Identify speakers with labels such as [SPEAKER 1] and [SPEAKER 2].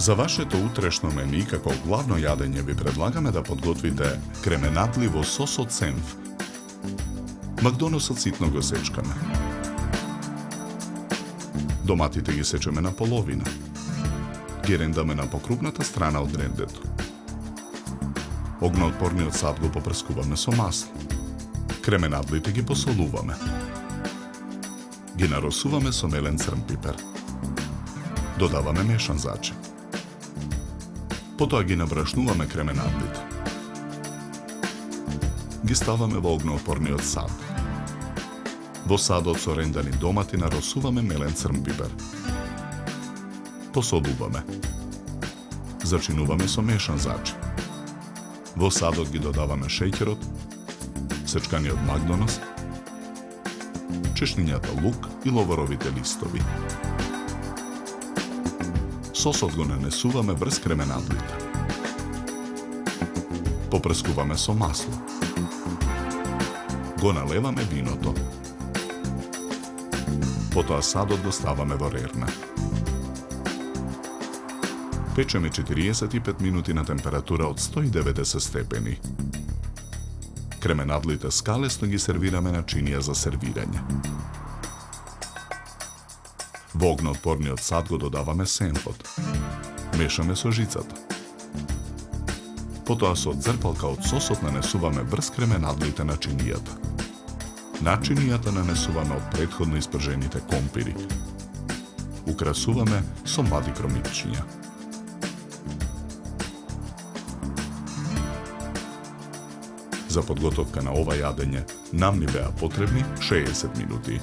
[SPEAKER 1] За вашето утрешно мени, како главно јадење, ви предлагаме да подготвите кременадли во сос од сенф. Макдоносот ситно го сечкаме. Доматите ги сечеме на половина. Ги рендаме на покрупната страна од рендето. Огноотпорниот сад го попрскуваме со масло. Кременадлите ги посолуваме. Ги наросуваме со мелен црн пипер. Додаваме мешан зачин. Потоа ги набрашнуваме кременадлите. Ги ставаме во огноотпорниот сад. Во садот со рендани домати наросуваме мелен црн пипер. Посолуваме. Зачинуваме со мешан зачин. Во садот ги додаваме шеќерот, сечканиот макдонос, чешнињата лук и ловоровите листови. Сосот го нанесуваме врз кременадлите. Попрскуваме со масло. Го налеваме виното. Потоа садот го ставаме во рерна. Печеме 45 минути на температура од 190 степени. Кременадлите скалесно ги сервираме на чинија за сервирање. Во огноотпорниот сад го додаваме сенфот. Мешаме со жицата. Потоа со црпалка од сосот нанесуваме врз кременадлите на чинијата. На чинијата нанесуваме од претходно испржените компири. Украсуваме со млади кромичиња. За подготовка на ова јадење нам ни беа потребни 60 минути.